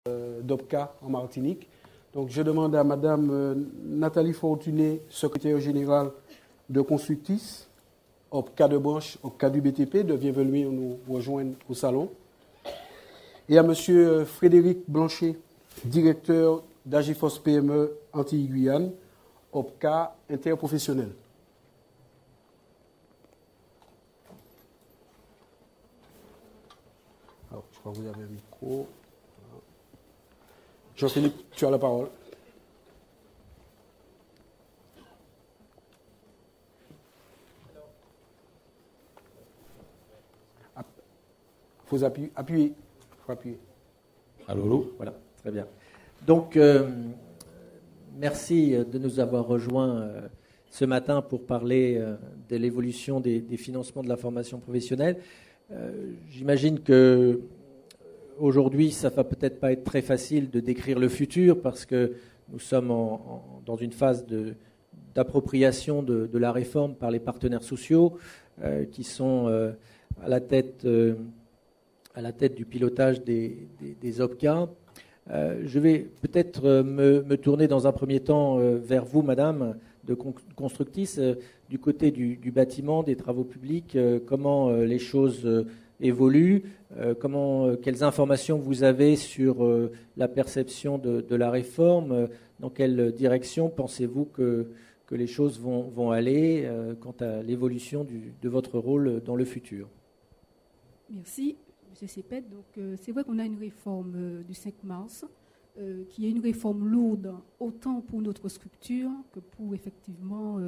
d'OPCA en Martinique. Donc je demande à Madame Nathalie Fortuné, secrétaire générale de Constructis, OPCA de branche, OPCA du BTP, de bien venir nous rejoindre au salon. Et à Monsieur Frédéric Blanchet, directeur d'Agifos PME Antilles-Guyane, OPCA interprofessionnel. Alors, je crois que vous avez un micro. Jean-Philippe, tu as la parole. Il faut appuyer. Allô, voilà, très bien. Donc, merci de nous avoir rejoints ce matin pour parler de l'évolution des financements de la formation professionnelle. J'imagine que aujourd'hui, ça ne va peut-être pas être très facile de décrire le futur parce que nous sommes dans une phase d'appropriation de la réforme par les partenaires sociaux qui sont à la tête du pilotage des OPCA. Je vais peut-être me tourner dans un premier temps vers vous, Madame de Constructis, du côté du bâtiment, des travaux publics, comment les choses évoluent, quelles informations vous avez sur la perception de la réforme, dans quelle direction pensez-vous que les choses vont aller quant à l'évolution de votre rôle dans le futur? Merci. M. Cepet, donc c'est vrai qu'on a une réforme du 5 mars qui est une réforme lourde autant pour notre structure que pour effectivement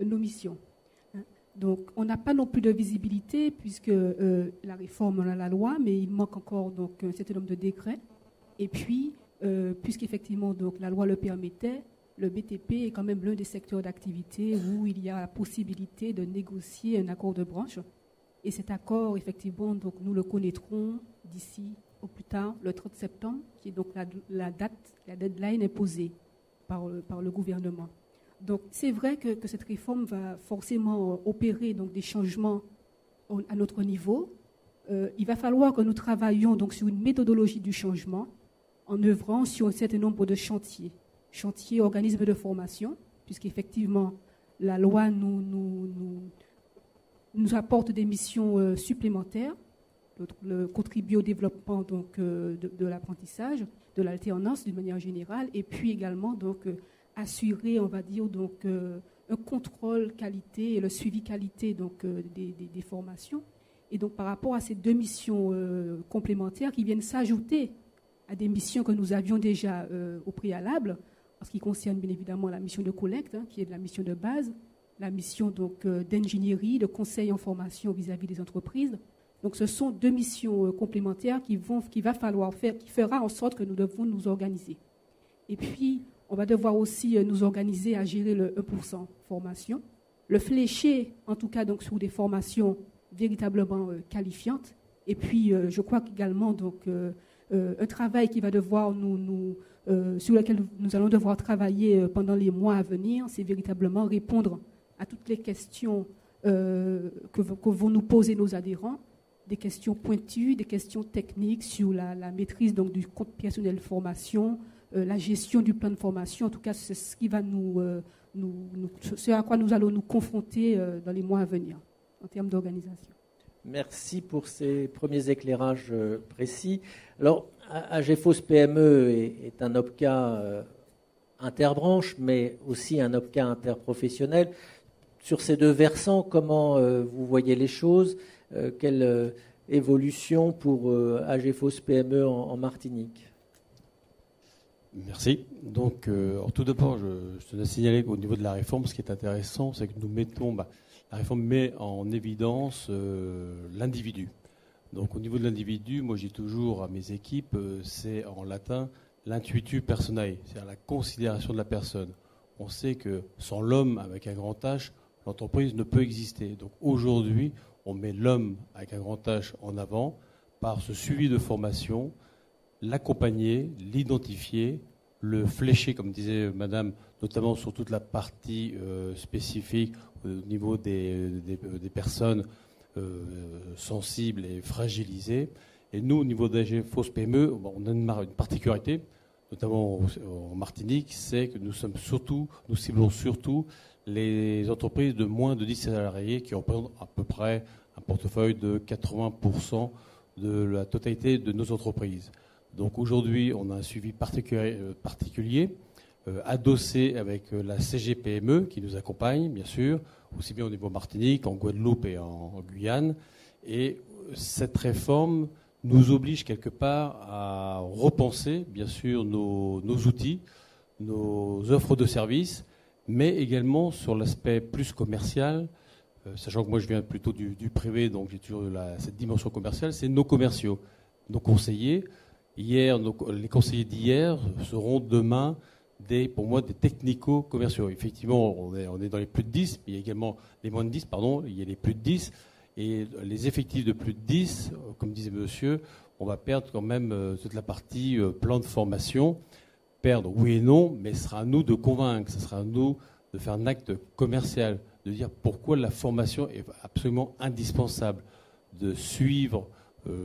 nos missions. Donc on n'a pas non plus de visibilité puisque la réforme, on a la loi, mais il manque encore donc un certain nombre de décrets. Et puis, puisqu'effectivement donc la loi le permettait, le BTP est quand même l'un des secteurs d'activité où il y a la possibilité de négocier un accord de branche. Et cet accord, effectivement, donc, nous le connaîtrons d'ici au plus tard, le 30 septembre, qui est donc la deadline imposée par le gouvernement. Donc, c'est vrai que cette réforme va forcément opérer donc, des changements à notre niveau. Il va falloir que nous travaillions donc, sur une méthodologie du changement en œuvrant sur un certain nombre de chantiers. Chantiers, organismes de formation, puisqu'effectivement, la loi nous apporte des missions supplémentaires, contribuer au développement donc, de l'apprentissage, de l'alternance d'une manière générale, et puis également donc, assurer, on va dire, donc, un contrôle qualité et le suivi qualité donc, des formations. Et donc par rapport à ces deux missions complémentaires qui viennent s'ajouter à des missions que nous avions déjà au préalable, en ce qui concerne bien évidemment la mission de collecte, qui est de la mission de base, la mission donc d'ingénierie, de conseil en formation vis-à-vis des entreprises. Donc ce sont deux missions complémentaires qui va falloir faire, qui fera en sorte que nous devons nous organiser. Et puis, on va devoir aussi nous organiser à gérer le 1% formation, le flécher en tout cas donc sur des formations véritablement qualifiantes. Et puis, je crois qu'également donc un travail qui va devoir sur lequel nous allons devoir travailler pendant les mois à venir, c'est véritablement répondre à toutes les questions que vont nous poser nos adhérents, des questions pointues, des questions techniques sur la maîtrise donc, du compte personnel formation, la gestion du plan de formation. En tout cas, c'est ce qui va ce à quoi nous allons nous confronter dans les mois à venir en termes d'organisation. Merci pour ces premiers éclairages précis. Alors, Agefos PME est un OPCA interbranche, mais aussi un OPCA interprofessionnel. Sur ces deux versants, comment vous voyez les choses? Quelle évolution pour Agefos PME en Martinique? Merci. Donc, tout d'abord, je tenais à signaler qu'au niveau de la réforme, ce qui est intéressant, c'est que nous mettons, la réforme met en évidence l'individu. Donc, au niveau de l'individu, moi, je dis toujours à mes équipes, c'est en latin l'intuitu personae, c'est-à-dire la considération de la personne. On sait que sans l'homme avec un grand H, l'entreprise ne peut exister. Donc, aujourd'hui, on met l'homme avec un grand H en avant par ce suivi de formation, l'accompagner, l'identifier, le flécher, comme disait Madame, notamment sur toute la partie spécifique au niveau des personnes sensibles et fragilisées, Et nous, au niveau d'AG Fausse PME, on a une particularité, notamment en Martinique, c'est que nous ciblons surtout les entreprises de moins de 10 salariés qui représentent à peu près un portefeuille de 80% de la totalité de nos entreprises. Donc aujourd'hui, on a un suivi particulier adossé avec la CGPME qui nous accompagne, bien sûr, aussi bien au niveau Martinique, en Guadeloupe et en Guyane. Et cette réforme nous oblige quelque part à repenser, bien sûr, nos outils, nos offres de services, mais également sur l'aspect plus commercial, sachant que moi je viens plutôt du privé, donc j'ai toujours cette dimension commerciale, c'est nos commerciaux, nos conseillers. Les conseillers d'hier seront demain pour moi des technico-commerciaux. Effectivement, on est dans les plus de 10, mais il y a également les moins de 10, il y a les plus de 10. Et les effectifs de plus de 10, comme disait monsieur, on va perdre quand même toute la partie plan de formation. Perdre, oui et non, mais ce sera à nous de convaincre, ce sera à nous de faire un acte commercial, de dire pourquoi la formation est absolument indispensable, de suivre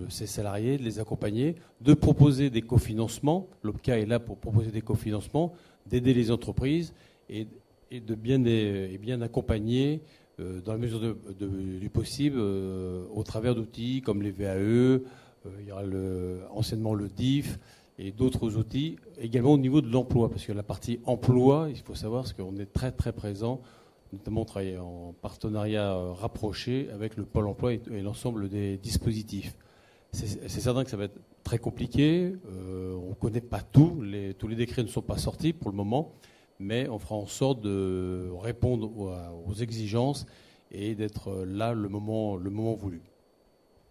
ces salariés, de les accompagner, de proposer des cofinancements. L'OPCA est là pour proposer des cofinancements, d'aider les entreprises et de bien accompagner dans la mesure du possible au travers d'outils comme les VAE, il y aura anciennement le DIF et d'autres outils, également au niveau de l'emploi, parce que la partie emploi, il faut savoir qu'on est très très présent, notamment travailler en partenariat rapproché avec le Pôle emploi et l'ensemble des dispositifs. C'est certain que ça va être très compliqué, on ne connaît pas tout, tous les décrets ne sont pas sortis pour le moment, mais on fera en sorte de répondre aux exigences et d'être là le moment voulu.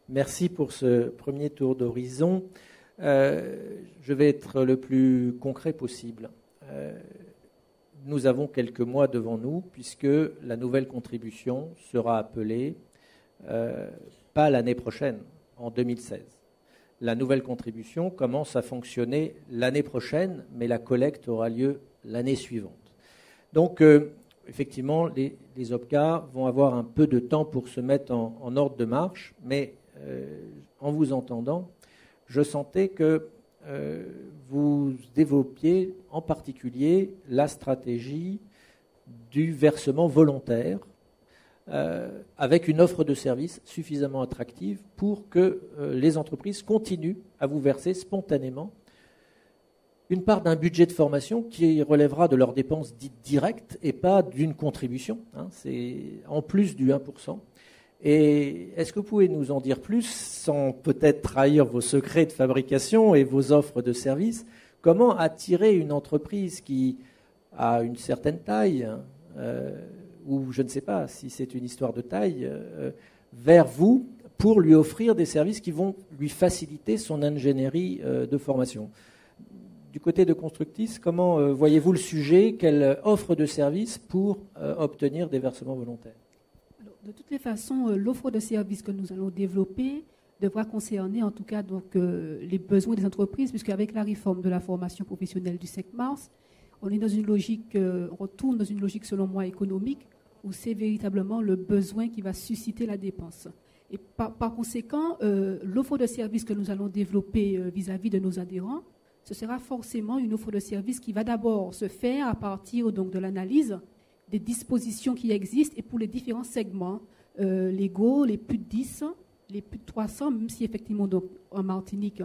Merci pour ce premier tour d'horizon. Je vais être le plus concret possible. Nous avons quelques mois devant nous, puisque la nouvelle contribution sera appelée pas l'année prochaine, en 2016. La nouvelle contribution commence à fonctionner l'année prochaine, mais la collecte aura lieu l'année suivante. Donc, effectivement, les OPCA vont avoir un peu de temps pour se mettre en ordre de marche, mais en vous entendant, je sentais que vous développiez en particulier la stratégie du versement volontaire avec une offre de service suffisamment attractive pour que les entreprises continuent à vous verser spontanément une part d'un budget de formation qui relèvera de leurs dépenses dites directes et pas d'une contribution. C'est en plus du 1%. Et est-ce que vous pouvez nous en dire plus, sans peut-être trahir vos secrets de fabrication et vos offres de services? Comment attirer une entreprise qui a une certaine taille, ou je ne sais pas si c'est une histoire de taille, vers vous pour lui offrir des services qui vont lui faciliter son ingénierie de formation? Du côté de Constructis, comment voyez-vous le sujet? Quelle offre de services pour obtenir des versements volontaires? De toutes les façons, l'offre de services que nous allons développer devra concerner en tout cas donc, les besoins des entreprises, puisqu'avec la réforme de la formation professionnelle du 5 mars, on est dans une logique, on retourne dans une logique selon moi économique, où c'est véritablement le besoin qui va susciter la dépense. Et par conséquent, l'offre de services que nous allons développer vis-à-vis de nos adhérents, ce sera forcément une offre de services qui va d'abord se faire à partir donc, de l'analyse des dispositions qui existent et pour les différents segments légaux, les plus de 10, les plus de 300, même si effectivement donc, en Martinique,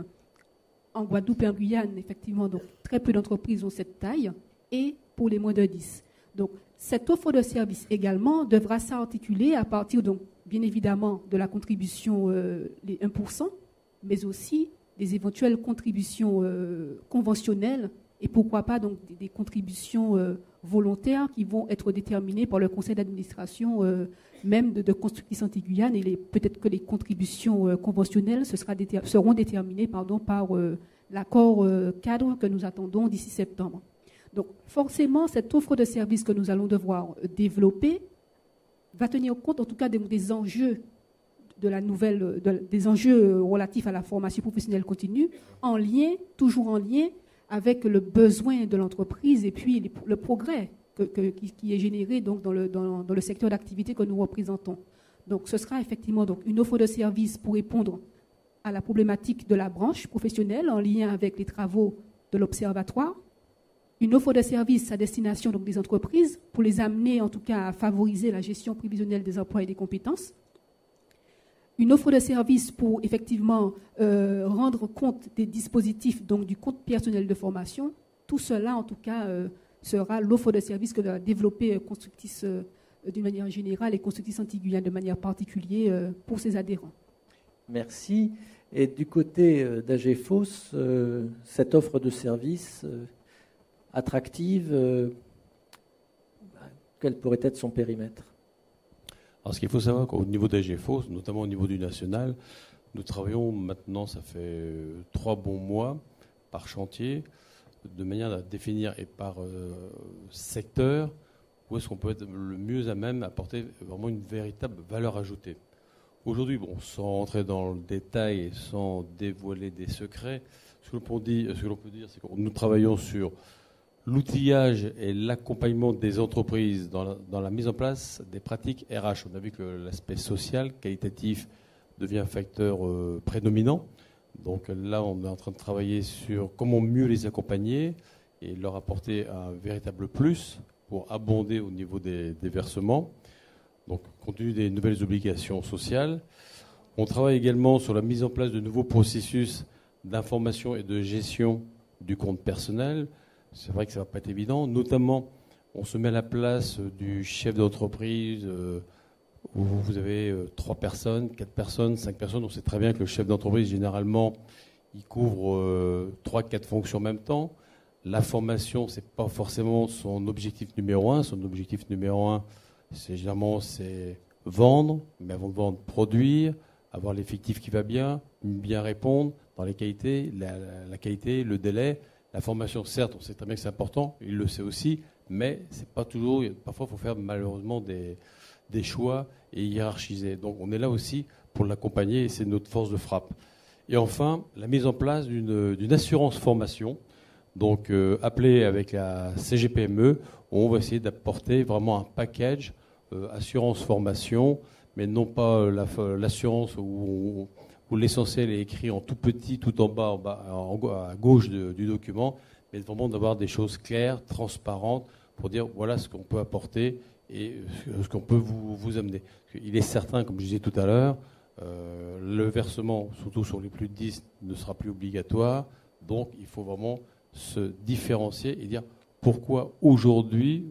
en Guadeloupe et en Guyane, effectivement, donc, très peu d'entreprises ont cette taille, et pour les moins de 10. Donc cette offre de service également devra s'articuler à partir, donc, bien évidemment, de la contribution les 1%, mais aussi des éventuelles contributions conventionnelles et pourquoi pas donc, des contributions volontaires qui vont être déterminées par le conseil d'administration même de Constructis Antilles-Guyane et peut-être que les contributions conventionnelles seront déterminées par l'accord cadre que nous attendons d'ici septembre. Donc forcément, cette offre de services que nous allons devoir développer va tenir compte en tout cas des enjeux de la nouvelle, des enjeux relatifs à la formation professionnelle continue, toujours en lien avec le besoin de l'entreprise et puis le progrès qui est généré donc dans le secteur d'activité que nous représentons. Donc ce sera effectivement donc, une offre de service pour répondre à la problématique de la branche professionnelle en lien avec les travaux de l'Observatoire. Une offre de services à destination donc, des entreprises pour les amener en tout cas à favoriser la gestion prévisionnelle des emplois et des compétences. Une offre de services pour effectivement rendre compte des dispositifs donc, du compte personnel de formation. Tout cela en tout cas sera l'offre de services que va développer Constructis d'une manière générale et Constructis Antilles-Guyane de manière particulière pour ses adhérents. Merci. Et du côté d'AGFOS, cette offre de services attractive, quel pourrait être son périmètre? Alors, ce qu'il faut savoir qu'au niveau d'AGFOS, notamment au niveau du national, nous travaillons maintenant, ça fait 3 bons mois par chantier, de manière à définir et par secteur où est-ce qu'on peut être le mieux à même apporter vraiment une véritable valeur ajoutée. Aujourd'hui, bon, sans rentrer dans le détail et sans dévoiler des secrets, ce que l'on peut dire, c'est que nous travaillons sur l'outillage et l'accompagnement des entreprises dans la mise en place des pratiques RH. On a vu que l'aspect social, qualitatif, devient un facteur prédominant. Donc là, on est en train de travailler sur comment mieux les accompagner et leur apporter un véritable plus pour abonder au niveau des versements. Donc, compte tenu des nouvelles obligations sociales. On travaille également sur la mise en place de nouveaux processus d'information et de gestion du compte personnel. C'est vrai que ça ne va pas être évident. Notamment, on se met à la place du chef d'entreprise où vous avez 3 personnes, 4 personnes, 5 personnes. On sait très bien que le chef d'entreprise, généralement, il couvre 3-4 fonctions en même temps. La formation, ce n'est pas forcément son objectif numéro 1. Son objectif numéro 1, c'est vendre, mais avant de vendre, produire, avoir l'effectif qui va bien répondre dans les qualités, la qualité, le délai. La formation, certes, on sait très bien que c'est important, il le sait aussi, mais c'est pas toujours. Parfois, il faut faire malheureusement des choix et hiérarchiser. Donc, on est là aussi pour l'accompagner et c'est notre force de frappe. Et enfin, la mise en place d'une assurance formation. Donc, appelé avec la CGPME, on va essayer d'apporter vraiment un package assurance formation, mais non pas l'assurance où l'essentiel est écrit en tout petit, tout en bas, à gauche du document, mais vraiment d'avoir des choses claires, transparentes, pour dire voilà ce qu'on peut apporter et ce qu'on peut vous amener. Il est certain, comme je disais tout à l'heure, le versement, surtout sur les plus de 10, ne sera plus obligatoire, donc il faut vraiment se différencier et dire pourquoi aujourd'hui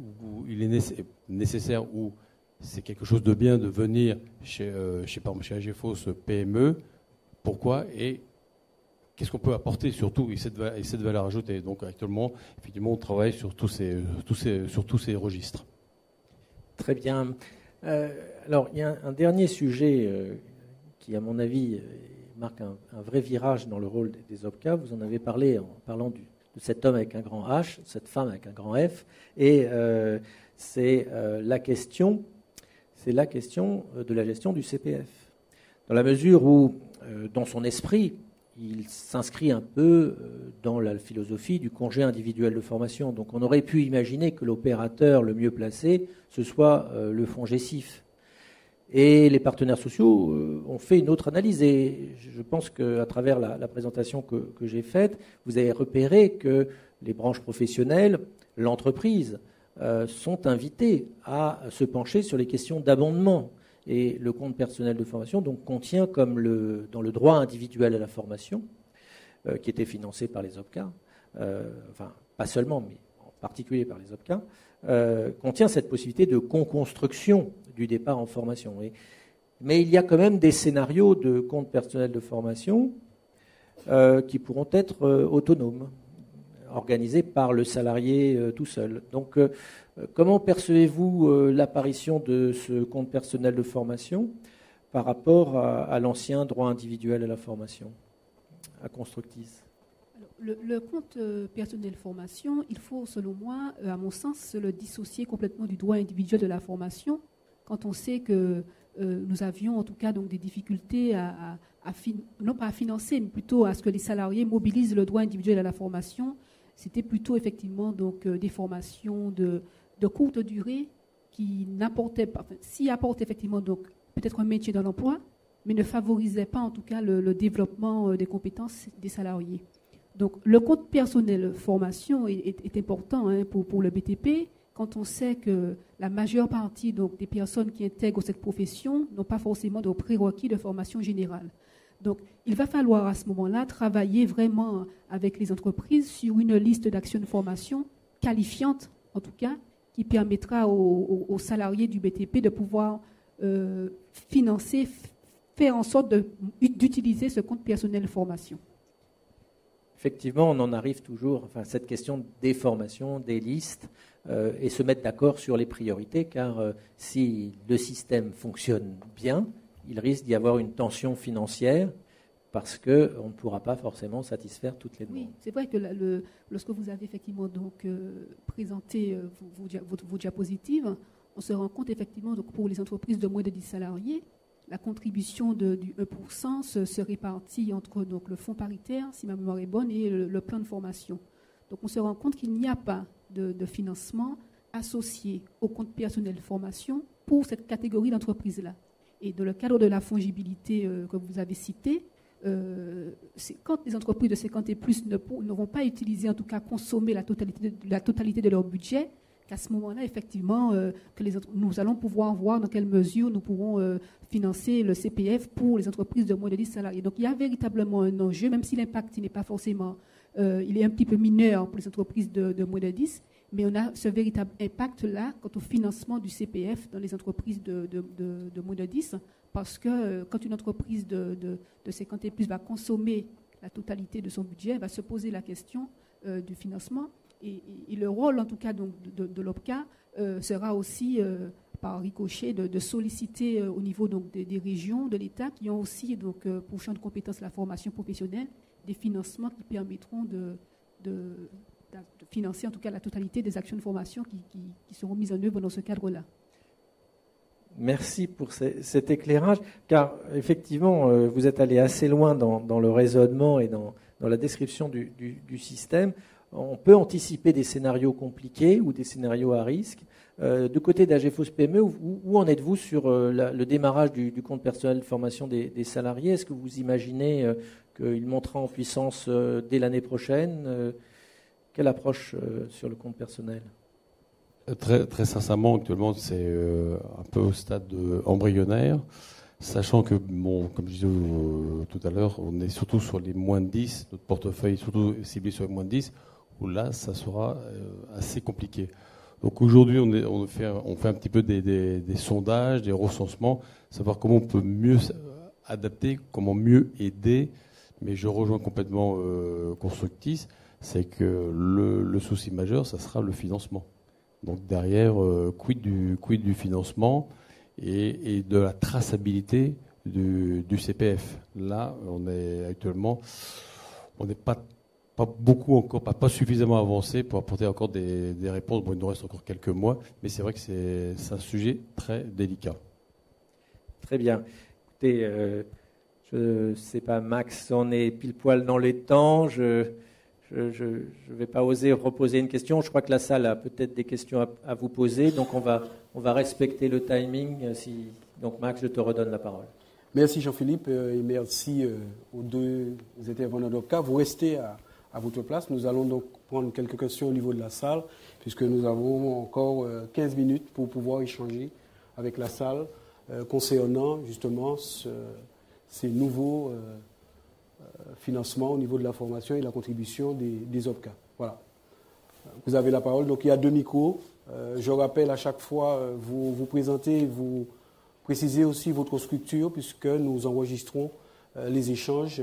il est nécessaire ou c'est quelque chose de bien de venir chez AGFOS PME, pourquoi et qu'est-ce qu'on peut apporter surtout et cette valeur ajoutée. Donc actuellement, effectivement, on travaille sur tous ces registres. Très bien. Alors, il y a un dernier sujet qui, à mon avis, marque un vrai virage dans le rôle des OPCA. Vous en avez parlé en parlant de cet homme avec un grand H, cette femme avec un grand F, et c'est la question de la gestion du CPF. Dans la mesure où, dans son esprit, il s'inscrit un peu dans la philosophie du congé individuel de formation. Donc on aurait pu imaginer que l'opérateur le mieux placé, ce soit le FONGECIF. Et les partenaires sociaux ont fait une autre analyse. Et je pense qu'à travers la présentation que j'ai faite, vous avez repéré que les branches professionnelles, l'entreprise, sont invités à se pencher sur les questions d'abondement. Et le compte personnel de formation donc, contient, comme dans le droit individuel à la formation, qui était financé par les OPCA, enfin pas seulement, mais en particulier par les OPCA, contient cette possibilité de co-construction du départ en formation. Mais il y a quand même des scénarios de compte personnel de formation qui pourront être autonomes, organisé par le salarié tout seul. Donc, comment percevez-vous l'apparition de ce compte personnel de formation par rapport à l'ancien droit individuel à la formation, à Constructis? Le compte personnel de formation, il faut, selon moi, à mon sens, le dissocier complètement du droit individuel de la formation, quand on sait que nous avions en tout cas donc, des difficultés non pas à financer, mais plutôt à ce que les salariés mobilisent le droit individuel à la formation. C'était plutôt effectivement donc, des formations de courte durée qui n'apportaient pas, s'y apportent effectivement donc, peut-être un maintien dans l'emploi, mais ne favorisait pas en tout cas le développement des compétences des salariés. Donc le compte personnel formation est important pour le BTP, quand on sait que la majeure partie donc, des personnes qui intègrent cette profession n'ont pas forcément de prérequis de formation générale. Donc, il va falloir à ce moment-là travailler vraiment avec les entreprises sur une liste d'actions de formation qualifiante, en tout cas, qui permettra aux salariés du BTP de pouvoir financer, faire en sorte d'utiliser ce compte personnel de formation. Effectivement, on en arrive toujours à cette question des formations, des listes, et se mettre d'accord sur les priorités, car si le système fonctionne bien, il risque d'y avoir une tension financière parce qu'on ne pourra pas forcément satisfaire toutes les demandes. Oui, c'est vrai que lorsque vous avez effectivement donc, présenté vos diapositives, on se rend compte effectivement donc, pour les entreprises de moins de 10 salariés, la contribution du 1% se répartit entre donc, le fonds paritaire, si ma mémoire est bonne, et le plan de formation. Donc on se rend compte qu'il n'y a pas de financement associé au compte personnel de formation pour cette catégorie d'entreprises-là. Et dans le cadre de la fongibilité que vous avez citée, c'est quand les entreprises de 50 et plus n'auront pas utilisé, en tout cas consommer la totalité de leur budget, qu'à ce moment-là, effectivement, nous allons pouvoir voir dans quelle mesure nous pourrons financer le CPF pour les entreprises de moins de 10 salariés. Donc il y a véritablement un enjeu, même si l'impact n'est pas forcément, il est un petit peu mineur pour les entreprises de moins de 10, mais on a ce véritable impact-là quant au financement du CPF dans les entreprises de moins de 10, parce que quand une entreprise de 50 et plus va consommer la totalité de son budget, elle va se poser la question du financement. Et le rôle, en tout cas, donc, de l'OPCA sera aussi, par ricochet, de solliciter au niveau donc, des régions, de l'État, qui ont aussi, donc, pour champ de compétences, la formation professionnelle, des financements qui permettront de financer, en tout cas, la totalité des actions de formation qui seront mises en œuvre dans ce cadre-là. Merci pour cet éclairage, car effectivement, vous êtes allé assez loin dans le raisonnement et dans la description du système. On peut anticiper des scénarios compliqués ou des scénarios à risque. Du côté d'AGFOS PME, où en êtes-vous sur le démarrage du compte personnel de formation des salariés? Est-ce que vous imaginez qu'il montera en puissance dès l'année prochaine? Quelle approche sur le compte personnel? Très, très sincèrement, actuellement, c'est un peu au stade embryonnaire, sachant que, comme je disais tout à l'heure, on est surtout sur les moins de 10, notre portefeuille est surtout ciblé sur les moins de 10, où là, ça sera assez compliqué. Donc aujourd'hui, on fait un petit peu des sondages, des recensements, savoir comment on peut mieux adapter, comment mieux aider, mais je rejoins complètement Constructis, c'est que le souci majeur, ça sera le financement. Donc derrière, quid du financement et de la traçabilité du CPF. Là, on n'est pas beaucoup encore, pas suffisamment avancé pour apporter encore des réponses. Bon, il nous reste encore quelques mois, mais c'est vrai que c'est un sujet très délicat. Très bien. Écoutez, je ne sais pas, Max, on est pile poil dans les temps. Je ne vais pas oser reposer une question. Je crois que la salle a peut-être des questions à vous poser. Donc, on va respecter le timing. Donc, Max, je te redonne la parole. Merci Jean-Philippe et merci aux deux intervenants d'OPCA. Vous restez à votre place. Nous allons donc prendre quelques questions au niveau de la salle, puisque nous avons encore 15 minutes pour pouvoir échanger avec la salle concernant justement ces nouveaux financement au niveau de la formation et la contribution des OPCA. Voilà. Vous avez la parole. Donc il y a 2 micros. Je rappelle à chaque fois, vous présentez, vous précisez aussi votre structure, puisque nous enregistrons les échanges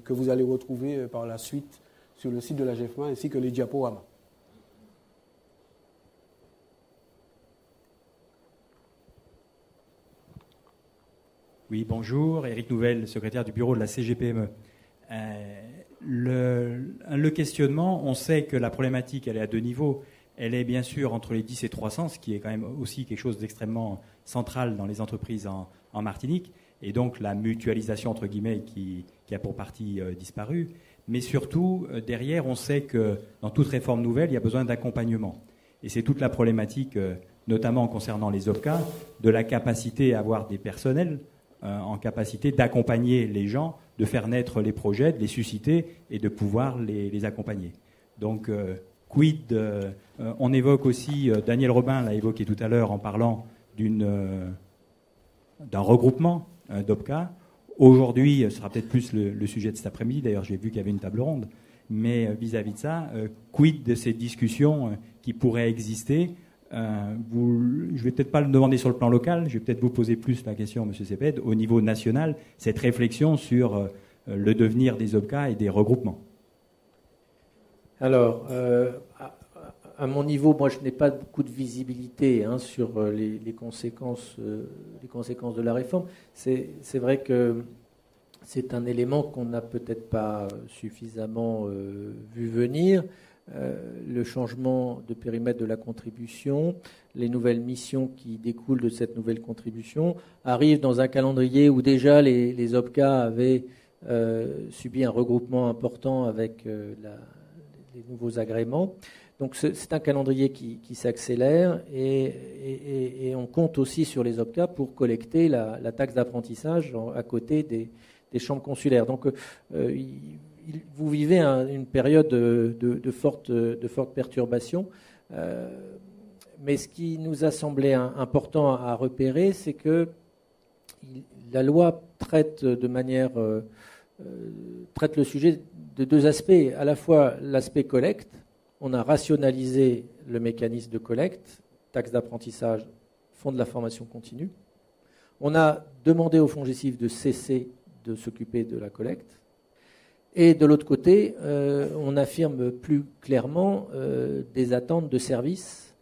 que vous allez retrouver par la suite sur le site de la GEFMA ainsi que les diaporamas. Oui, bonjour. Éric Nouvel, secrétaire du bureau de la CGPME. Le questionnement, on sait que la problématique, elle est à 2 niveaux. Elle est bien sûr entre les 10 et 300, ce qui est quand même aussi quelque chose d'extrêmement central dans les entreprises en Martinique, et donc la mutualisation, entre guillemets, qui a pour partie disparu. Mais surtout, derrière, on sait que dans toute réforme nouvelle, il y a besoin d'accompagnement. Et c'est toute la problématique, notamment concernant les OPCA, de la capacité à avoir des personnels en capacité d'accompagner les gens, de faire naître les projets, de les susciter et de pouvoir les accompagner. Donc, quid on évoque aussi, Daniel Robin l'a évoqué tout à l'heure en parlant d'un regroupement d'OPCA. Aujourd'hui, ce sera peut-être plus le sujet de cet après-midi, d'ailleurs j'ai vu qu'il y avait une table ronde, mais vis-à-vis de ça, quid de ces discussions qui pourraient exister? Je ne vais peut-être pas le demander sur le plan local, je vais peut-être vous poser plus la question, M. Cepede, au niveau national, cette réflexion sur le devenir des OPCA et des regroupements. Alors, à mon niveau, moi je n'ai pas beaucoup de visibilité sur les conséquences de la réforme. C'est vrai que c'est un élément qu'on n'a peut-être pas suffisamment vu venir. Le changement de périmètre de la contribution, les nouvelles missions qui découlent de cette nouvelle contribution arrivent dans un calendrier où déjà les OPCA avaient subi un regroupement important avec les nouveaux agréments. Donc c'est un calendrier qui s'accélère et on compte aussi sur les OPCA pour collecter la taxe d'apprentissage à côté des chambres consulaires. Donc vous vivez une période de forte perturbation. Mais ce qui nous a semblé important à repérer, c'est que la loi traite le sujet de deux aspects. À la fois l'aspect collecte. On a rationalisé le mécanisme de collecte, taxe d'apprentissage, fonds de la formation continue. On a demandé au FONGECIF de cesser de s'occuper de la collecte. Et de l'autre côté, on affirme plus clairement des attentes de services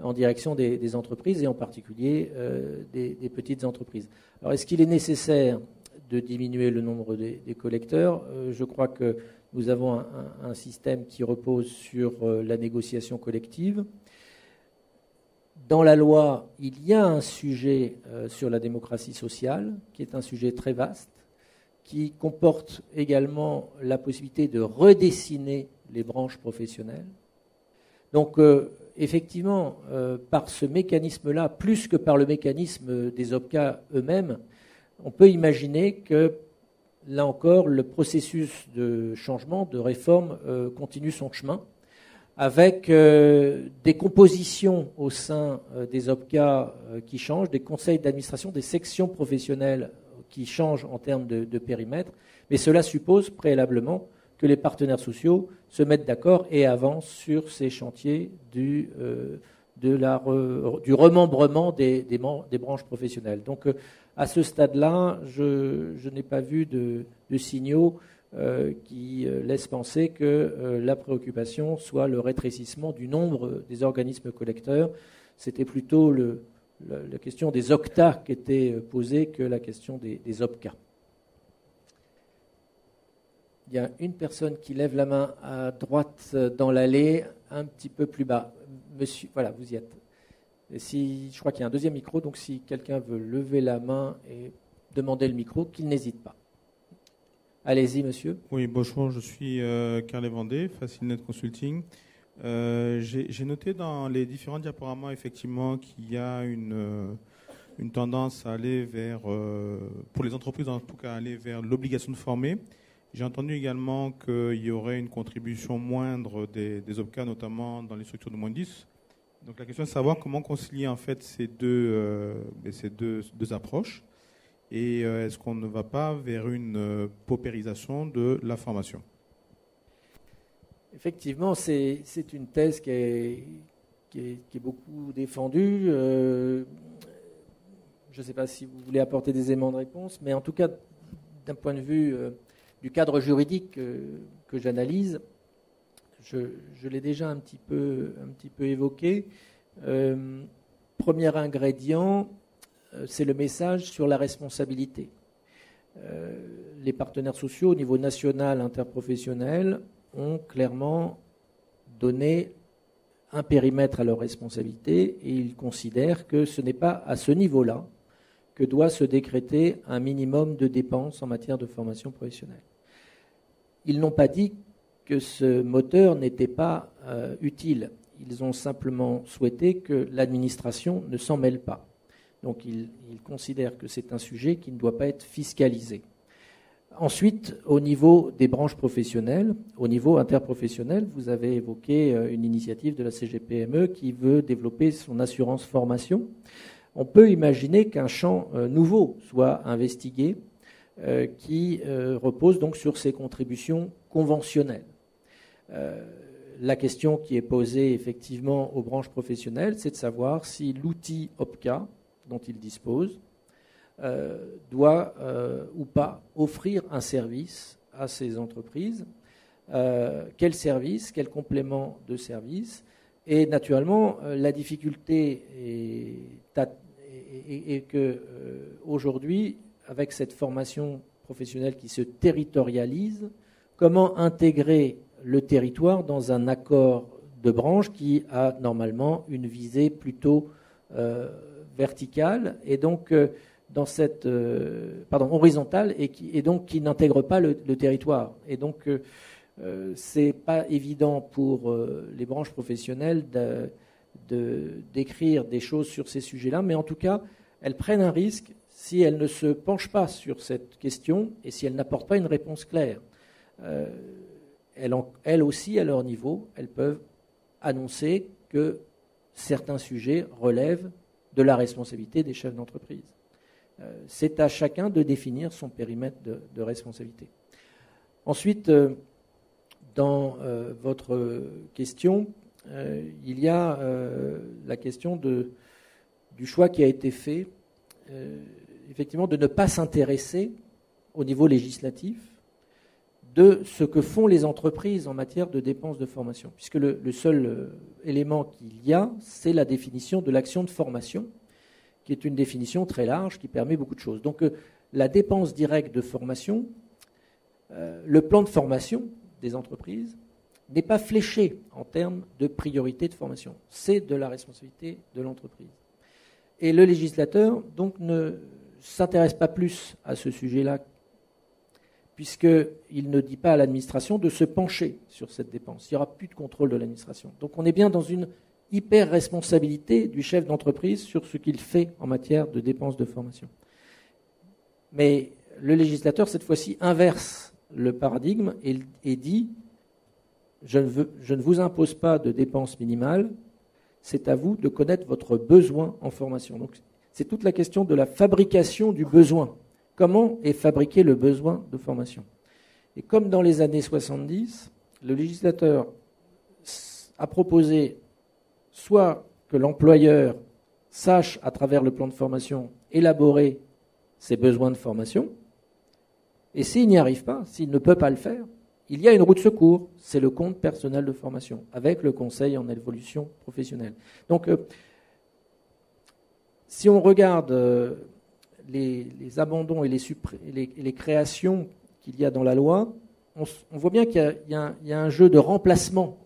en direction des entreprises et en particulier des petites entreprises. Alors, est-ce qu'il est nécessaire de diminuer le nombre des collecteurs? Je crois que nous avons un système qui repose sur la négociation collective. Dans la loi, il y a un sujet sur la démocratie sociale, qui est un sujet très vaste, qui comporte également la possibilité de redessiner les branches professionnelles. Donc, effectivement, par ce mécanisme-là, plus que par le mécanisme des OPCA eux-mêmes, on peut imaginer que, là encore, le processus de changement, de réforme, continue son chemin, avec des compositions au sein des OPCA qui changent, des conseils d'administration, des sections professionnelles qui changent en termes de périmètre, mais cela suppose préalablement que les partenaires sociaux se mettent d'accord et avancent sur ces chantiers du remembrement des branches professionnelles. Donc, à ce stade-là, je n'ai pas vu de signaux qui laissent penser que la préoccupation soit le rétrécissement du nombre des organismes collecteurs. C'était plutôt la question des OCTA qui était posée que la question des OPCA. Il y a une personne qui lève la main à droite dans l'allée, un petit peu plus bas. Monsieur, voilà, vous y êtes. Et je crois qu'il y a un deuxième micro, donc si quelqu'un veut lever la main et demander le micro, qu'il n'hésite pas. Allez-y, monsieur. Oui, bonjour, je suis Carlet Vendée, Facilnet Consulting. J'ai noté dans les différents diaporamas, effectivement, qu'il y a une tendance à aller vers, pour les entreprises en tout cas, aller vers l'obligation de former. J'ai entendu également qu'il y aurait une contribution moindre des OPCA, notamment dans les structures de moins de 10. Donc la question est de savoir comment concilier en fait ces deux approches et est-ce qu'on ne va pas vers une paupérisation de la formation? Effectivement, c'est une thèse qui est beaucoup défendue. Je ne sais pas si vous voulez apporter des éléments de réponse, mais en tout cas, d'un point de vue du cadre juridique que j'analyse, je l'ai déjà un petit peu évoqué. Premier ingrédient, c'est le message sur la responsabilité. Les partenaires sociaux au niveau national, interprofessionnel, ont clairement donné un périmètre à leur responsabilité et ils considèrent que ce n'est pas à ce niveau-là que doit se décréter un minimum de dépenses en matière de formation professionnelle. Ils n'ont pas dit que ce moteur n'était pas utile. Ils ont simplement souhaité que l'administration ne s'en mêle pas. Donc il considère que c'est un sujet qui ne doit pas être fiscalisé. Ensuite, au niveau des branches professionnelles, au niveau interprofessionnel, vous avez évoqué une initiative de la CGPME qui veut développer son assurance formation. On peut imaginer qu'un champ nouveau soit investigué qui repose donc sur ces contributions conventionnelles. La question qui est posée effectivement aux branches professionnelles, c'est de savoir si l'outil OPCA dont ils disposent doit ou pas offrir un service à ces entreprises. Quel service, quel complément de service? Et naturellement, la difficulté est que aujourd'hui, avec cette formation professionnelle qui se territorialise, comment intégrer le territoire dans un accord de branche qui a normalement une visée plutôt verticale et donc dans cette horizontale et donc qui n'intègre pas le territoire. Et donc c'est pas évident pour les branches professionnelles d'écrire des choses sur ces sujets-là, mais en tout cas, elles prennent un risque si elles ne se penchent pas sur cette question et si elles n'apportent pas une réponse claire. Elles aussi, à leur niveau, elles peuvent annoncer que certains sujets relèvent de la responsabilité des chefs d'entreprise. C'est à chacun de définir son périmètre de responsabilité. Ensuite, dans votre question, il y a la question du choix qui a été fait, effectivement, de ne pas s'intéresser au niveau législatif de ce que font les entreprises en matière de dépenses de formation, puisque le seul élément qu'il y a, c'est la définition de l'action de formation, qui est une définition très large qui permet beaucoup de choses. Donc la dépense directe de formation, le plan de formation des entreprises n'est pas fléché en termes de priorité de formation. C'est de la responsabilité de l'entreprise. Et le législateur donc ne s'intéresse pas plus à ce sujet-là, puisqu'il ne dit pas à l'administration de se pencher sur cette dépense. Il n'y aura plus de contrôle de l'administration. Donc on est bien dans une hyper-responsabilité du chef d'entreprise sur ce qu'il fait en matière de dépenses de formation. Mais le législateur, cette fois-ci, inverse le paradigme et dit « je ne vous impose pas de dépenses minimales, c'est à vous de connaître votre besoin en formation ». Donc c'est toute la question de la fabrication du besoin. Comment est fabriqué le besoin de formation? Et comme dans les années 70, le législateur a proposé soit que l'employeur sache, à travers le plan de formation, élaborer ses besoins de formation, et s'il n'y arrive pas, s'il ne peut pas le faire, il y a une roue de secours, c'est le compte personnel de formation, avec le conseil en évolution professionnelle. Donc, si on regarde les abandons et les créations qu'il y a dans la loi, on voit bien qu'il y a un jeu de remplacement.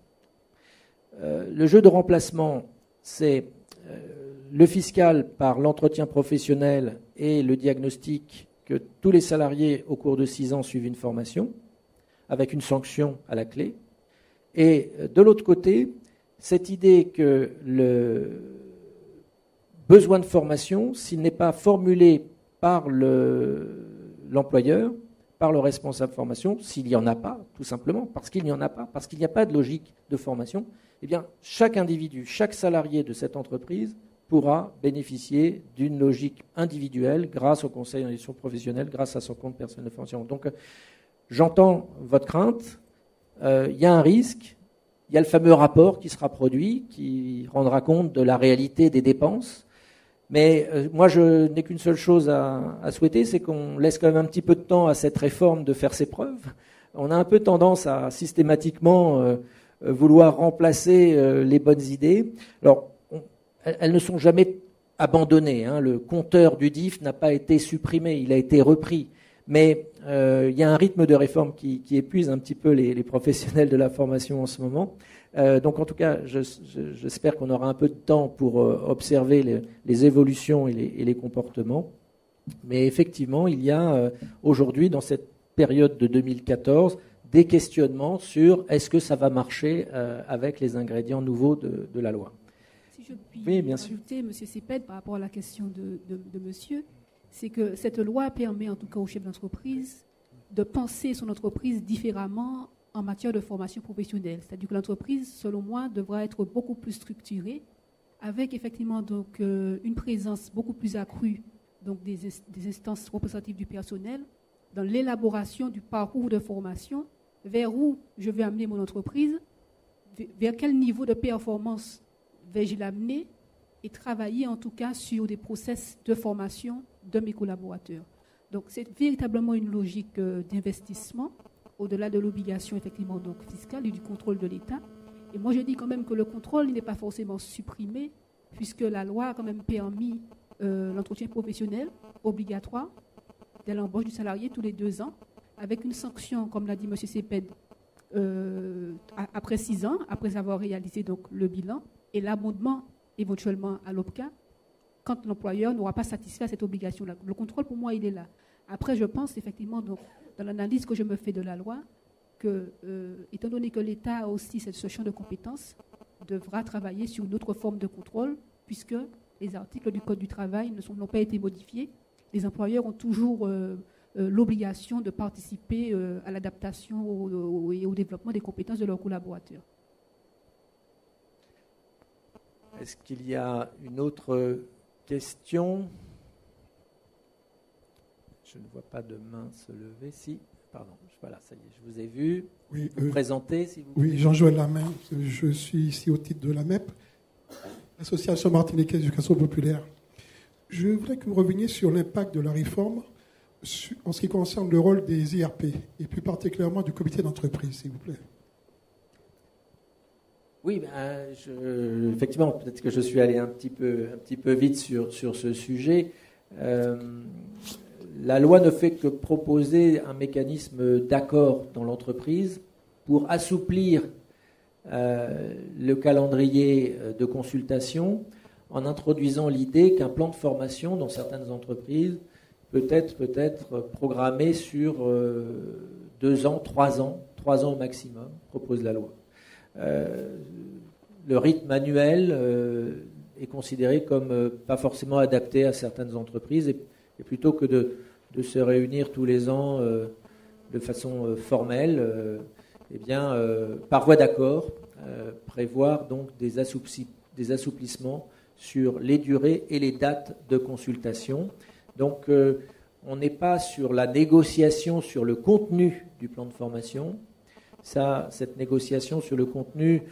Le jeu de remplacement, c'est le fiscal par l'entretien professionnel et le diagnostic que tous les salariés au cours de 6 ans suivent une formation, avec une sanction à la clé. Et de l'autre côté, cette idée que le besoin de formation, s'il n'est pas formulé par l'employeur, par le responsable formation, s'il n'y en a pas, tout simplement, parce qu'il n'y en a pas, parce qu'il n'y a pas de logique de formation, eh bien, chaque individu, chaque salarié de cette entreprise pourra bénéficier d'une logique individuelle grâce au conseil en évolution professionnelle, grâce à son compte personnel de formation. Donc, j'entends votre crainte, il y a un risque, il y a le fameux rapport qui sera produit, qui rendra compte de la réalité des dépenses, mais moi, je n'ai qu'une seule chose à souhaiter, c'est qu'on laisse quand même un petit peu de temps à cette réforme de faire ses preuves. On a un peu tendance à systématiquement vouloir remplacer les bonnes idées. Alors, elles ne sont jamais abandonnées. Hein. Le compteur du DIF n'a pas été supprimé, il a été repris. Mais il y a un rythme de réforme qui épuise un petit peu les professionnels de la formation en ce moment. Donc en tout cas, j'espère qu'on aura un peu de temps pour observer les évolutions et les comportements. Mais effectivement, il y a aujourd'hui, dans cette période de 2014, des questionnements sur est-ce que ça va marcher avec les ingrédients nouveaux de la loi. Si je puis Oui, bien sûr. ajouter, M. Ceped, par rapport à la question de monsieur, c'est que cette loi permet en tout cas au chef d'entreprise de penser son entreprise différemment en matière de formation professionnelle. C'est-à-dire que l'entreprise, selon moi, devra être beaucoup plus structurée, avec effectivement donc, une présence beaucoup plus accrue donc, des instances représentatives du personnel dans l'élaboration du parcours de formation, vers où je vais amener mon entreprise, vers quel niveau de performance vais-je l'amener, et travailler en tout cas sur des process de formation de mes collaborateurs. Donc c'est véritablement une logique d'investissement, au-delà de l'obligation effectivement donc fiscale et du contrôle de l'État. Et moi je dis quand même que le contrôle n'est pas forcément supprimé, puisque la loi a quand même permis l'entretien professionnel obligatoire dès l'embauche du salarié tous les 2 ans, avec une sanction, comme l'a dit M. Ceped, après 6 ans, après avoir réalisé donc, le bilan, et l'abondement éventuellement à l'OPCA, quand l'employeur n'aura pas satisfait à cette obligation-là. Le contrôle, pour moi, il est là. Après, je pense effectivement, donc, dans l'analyse que je me fais de la loi, que, étant donné que l'État a aussi ce champ de compétences, devra travailler sur une autre forme de contrôle, puisque les articles du Code du travail n'ont pas été modifiés. Les employeurs ont toujours l'obligation de participer à l'adaptation et au développement des compétences de leurs collaborateurs. Est-ce qu'il y a une autre question? Je ne vois pas de main se lever. Si, pardon, voilà, ça y est, je vous ai vu. Oui, vous présentez, si vous Oui, Jean-Joël Lamain, je suis ici au titre de l'AMEP, l'Association martiniquaise d'éducation populaire. Je voudrais que vous reveniez sur l'impact de la réforme en ce qui concerne le rôle des IRP, et plus particulièrement du comité d'entreprise, s'il vous plaît. Oui, effectivement, peut-être que je suis allé un petit peu vite sur ce sujet. La loi ne fait que proposer un mécanisme d'accord dans l'entreprise pour assouplir le calendrier de consultation en introduisant l'idée qu'un plan de formation dans certaines entreprises peut être programmé sur 2 ans, 3 ans au maximum, propose la loi. Le rythme annuel est considéré comme pas forcément adapté à certaines entreprises et plutôt que de se réunir tous les ans de façon formelle, par voie d'accord, prévoir donc des assouplissements sur les durées et les dates de consultation. Donc on n'est pas sur la négociation sur le contenu du plan de formation. Cette négociation sur le contenu,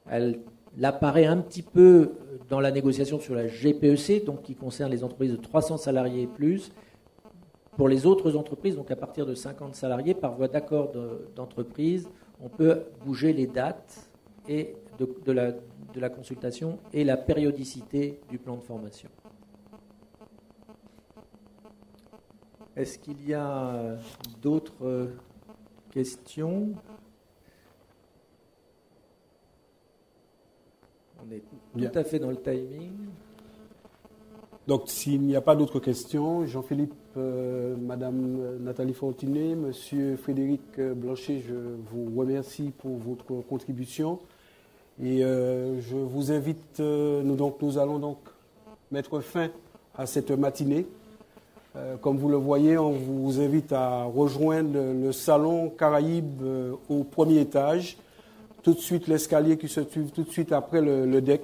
elle apparaît un petit peu dans la négociation sur la GPEC, donc qui concerne les entreprises de 300 salariés et plus. Pour les autres entreprises, donc à partir de 50 salariés, par voie d'accord d'entreprise, on peut bouger les dates et de la consultation et la périodicité du plan de formation. Est-ce qu'il y a d'autres questions? On est tout à fait dans le timing. Donc, s'il n'y a pas d'autres questions, Jean-Philippe, Madame Nathalie Fortuné, Monsieur Frédéric Blanchet, je vous remercie pour votre contribution. Et je vous invite, nous allons donc mettre fin à cette matinée. Comme vous le voyez, on vous invite à rejoindre le salon Caraïbes au premier étage. Tout de suite l'escalier qui se trouve tout de suite après le deck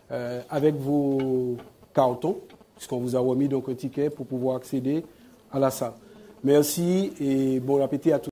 avec vos cartons, puisqu'on vous a remis donc un ticket pour pouvoir accéder à la salle. Merci et bon appétit à tous.